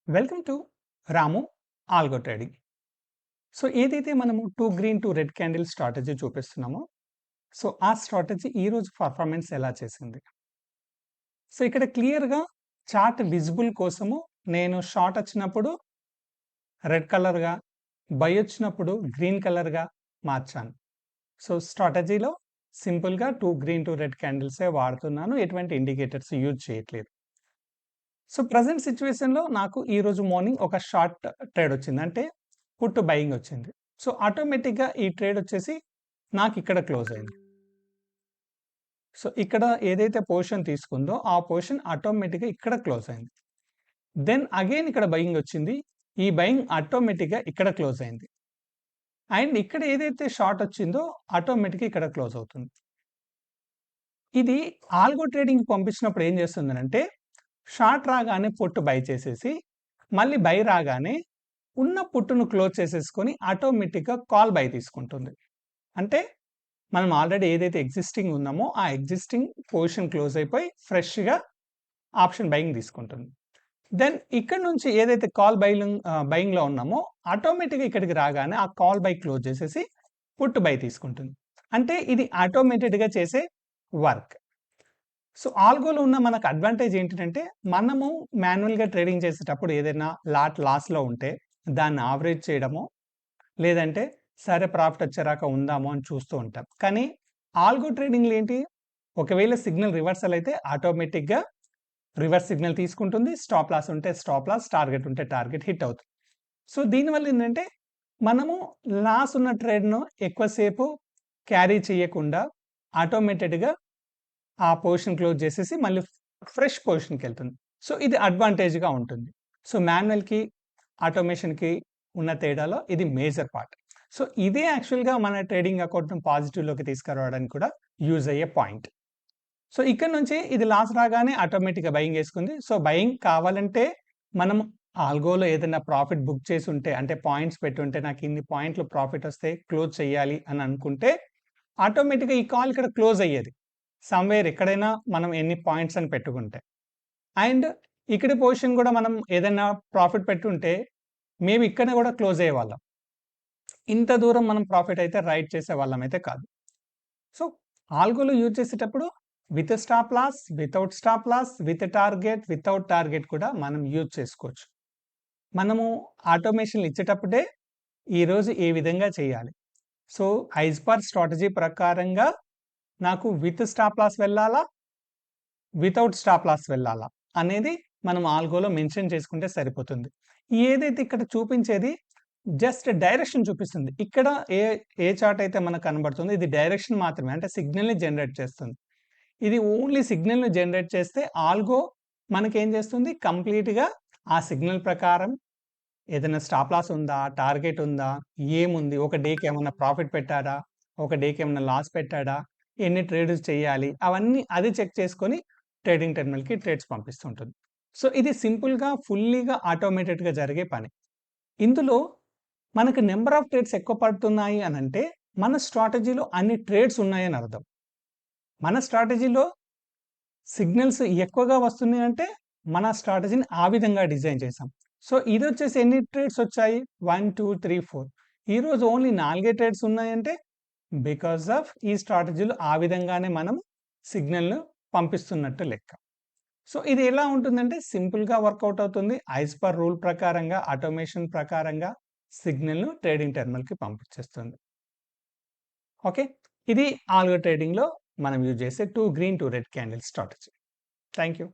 Welcome to Ramu algo trading. So ఏదైతే మనము 2 green 2 red candle strategy చూపిస్తున్నామో, సో ఆ స్ట్రాటజీ ఈరోజు పర్ఫార్మెన్స్ ఎలా చేసింది? సో ఇక్కడ క్లియర్‌గా చార్ట్ విజిబుల్ కోసము నేను షార్ట్ వచ్చినప్పుడు రెడ్ కలర్‌గా, బై వచ్చినప్పుడు గ్రీన్ కలర్‌గా మార్చాను. సో స్ట్రాటజీలో సింపుల్‌గా 2 గ్రీన్ 2 రెడ్ క్యాండిల్సే వాడుతున్నాను. ఎటువంటి ఇండికేటర్స్ యూజ్ చేయట్లేదు. సో ప్రెజెంట్ సిట్యుయేషన్‌లో నాకు ఈరోజు మార్నింగ్ ఒక షార్ట్ ట్రేడ్ వచ్చింది. అంటే పుట్ బయింగ్ వచ్చింది. సో ఆటోమేటిక్‌గా ఈ ట్రేడ్ వచ్చేసి నాకిక్కడ క్లోజ్ అయింది. సో ఇక్కడ ఏదైతే పొజిషన్ తీసుకుందో ఆ పొజిషన్ ఆటోమేటిక్‌గా ఇక్కడ క్లోజ్ అయింది. దెన్ అగైన్ ఇక్కడ బయింగ్ వచ్చింది. ఈ బయింగ్ ఆటోమేటిక్‌గా ఇక్కడ క్లోజ్ అయింది. అండ్ ఇక్కడ ఏదైతే షార్ట్ వచ్చిందో ఆటోమేటిక్‌గా ఇక్కడ క్లోజ్ అవుతుంది. ఇది ఆల్గో ట్రేడింగ్‌కి పంపించినప్పుడు ఏం చేస్తుందనంటే షార్ట్ రాగానే పుట్ బై చేసేసి, మళ్ళీ బై రాగానే ఉన్న పుట్టును క్లోజ్ చేసేసుకొని ఆటోమేటిక్‌గా కాల్ బై తీసుకుంటుంది. అంటే మనం ఆల్రెడీ ఏదైతే ఎగ్జిస్టింగ్ ఉన్నామో ఆ ఎగ్జిస్టింగ్ పొజిషన్ క్లోజ్ అయిపోయి ఫ్రెష్‌గా ఆప్షన్ బయింగ్ తీసుకుంటుంది. దెన్ ఇక్కడ నుంచి ఏదైతే కాల్ బయింగ్‌లో ఉన్నామో ఆటోమేటిక్‌గా ఇక్కడికి రాగానే ఆ కాల్ బై క్లోజ్ చేసేసి పుట్ బై తీసుకుంటుంది. అంటే ఇది ఆటోమేటెడ్‌గా చేసే వర్క్. సో ఆల్గోలో ఉన్న మనకు అడ్వాంటేజ్ ఏంటిదంటే, మనము మాన్యువల్‌గా ట్రేడింగ్ చేసేటప్పుడు ఏదైనా లాస్‌లో ఉంటే దాన్ని యావరేజ్ చేయడమో, లేదంటే సరే ప్రాఫిట్ వచ్చేరాక ఉందాము అని చూస్తూ ఉంటాం. కానీ ఆల్గో ట్రేడింగ్‌లో ఏంటి? ఒకవేళ సిగ్నల్ రివర్సల్ అయితే ఆటోమేటిక్‌గా రివర్స్ సిగ్నల్ తీసుకుంటుంది. స్టాప్ లాస్ ఉంటే స్టాప్ లాస్, టార్గెట్ ఉంటే టార్గెట్ హిట్ అవుతుంది. సో దీనివల్ల ఏంటంటే, మనము లాస్ ఉన్న ట్రేడ్‌ను ఎక్కువ సేపు క్యారీ చేయకుండా ఆటోమేటెడ్‌గా ఆ పొజిషన్ క్లోజ్ చేసేసి మళ్ళీ ఫ్రెష్ పొజిషన్‌కెళ్తుంది. సో ఇది అడ్వాంటేజ్‌గా ఉంటుంది. సో మాన్యువల్‌కి, ఆటోమేషన్‌కి ఉన్న తేడాలో ఇది మేజర్ పార్ట్. సో ఇదే యాక్చువల్‌గా మన ట్రేడింగ్ అకౌంట్‌ని పాజిటివ్‌లోకి తీసుకురావడానికి కూడా యూజ్ అయ్యే పాయింట్. సో ఇక్కడ నుంచి ఇది లాస్ రాగానే ఆటోమేటిక్‌గా బయింగ్ యేసుకుంది. సో బయింగ్ కావాలంటే మనం ఆల్గోలో ఏదైనా ప్రాఫిట్ బుక్ చేసుంటే అంటే పాయింట్స్ పెట్టుంటే నాకు ఇన్ని పాయింట్లు ప్రాఫిట్ వస్తే క్లోజ్ చేయాలి అని అనుకుంటే ఆటోమేటిక్‌గా ఈ కాల్ ఇక్కడ క్లోజ్ అయ్యేది. సమ్‌వేర్ ఎక్కడైనా మనం ఎన్ని పాయింట్స్ అని పెట్టుకుంటే. అండ్ ఇక్కడి పొజిషన్ గూడా మనం ఏదైనా ప్రాఫిట్ పెట్టుంటే మేబీ ఇక్కడ గూడా క్లోజ్ అయ్యేవాళ్ళం. ఇంత దూరం మనం ప్రాఫిట్ అయితే రైట్ చేసేవాళ్ళం అయితే కాదు. సో ఆల్గోలో యూజ్ చేసేటప్పుడు with stop loss, without stop loss, with target, without target కూడా మనం యూజ్ చేసుకోవచ్చు. మనము ఆటోమేషన్‌లు ఇచ్చేటప్పుడే ఈరోజు ఏ విధంగా చేయాలి? సో యాస్ పర్ స్ట్రాటజీ ప్రకారంగా నాకు విత్ స్టాప్ లాస్ వెళ్ళాలా? వితౌట్ స్టాప్ లాస్ వెళ్ళాలా? అనేది మనం ఆల్గోలో మెన్షన్ చేసుకుంటే సరిపోతుంది. ఏదైతే ఇక్కడ చూపించేది జస్ట్ డైరెక్షన్ చూపిస్తుంది. ఇక్కడ ఏ ఏ చార్ట్ అయితే మనకు కనబడుతుందో ఇది డైరెక్షన్ మాత్రమే. అంటే సిగ్నల్‌ని జనరేట్ చేస్తుంది. ఇది ఓన్లీ సిగ్నల్‌ని జనరేట్ చేస్తే ఆల్గో మనకేం చేస్తుంది? కంప్లీట్‌గా ఆ సిగ్నల్ ప్రకారం ఏదైనా స్టాప్ లాస్ ఉందా? టార్గెట్ ఉందా? ఏముంది? ఒక డేకి ఏమన్నా ప్రాఫిట్ పెట్టాడా? ఒక డేకి ఏమన్నా లాస్ పెట్టాడా? ఎన్ని ట్రేడ్స్ చేయాలి? అవన్నీ అది చెక్ చేసుకొని ట్రేడింగ్ టెర్మినల్‌కి ట్రేడ్స్ పంపిస్తూ ఉంటుంది. సో ఇది సింపుల్‌గా ఫుల్లీగా ఆటోమేటెడ్‌గా జరిగే పని. ఇందులో మనకు నంబర్ ఆఫ్ ట్రేడ్స్ ఎక్కువ పడుతున్నాయి అనంటే మన స్ట్రాటజీలో అన్ని ట్రేడ్స్ ఉన్నాయని అర్థం. మన స్ట్రాటజీలో సిగ్నల్స్ ఎక్కువగా వస్తున్నాయంటే మన స్ట్రాటజీని ఆ విధంగా డిజైన్ చేసాం. సో ఇదొచ్చేసి ఎన్ని ట్రేడ్స్ వచ్చాయి? 1, 2, 3, 4 ఈరోజు ఓన్లీ 4 ట్రేడ్స్ ఉన్నాయంటే బికాస్ ఆఫ్ ఈ స్ట్రాటజీలో ఆ విధంగానే మనం సిగ్నల్‌ను పంపిస్తున్నట్టు లెక్క. సో ఇది ఎలా ఉంటుందంటే సింపుల్‌గా వర్కౌట్ అవుతుంది. యాస్ పర్ రూల్ ప్రకారంగా ఆటోమేషన్ ప్రకారంగా సిగ్నల్‌ను ట్రేడింగ్ టెర్మినల్‌కి పంపించేస్తుంది. ఓకే. ఇది ఆల్గో ట్రేడింగ్‌లో మనం యూజ్ చేసే 2 green 2 red candle strategy. Thank you.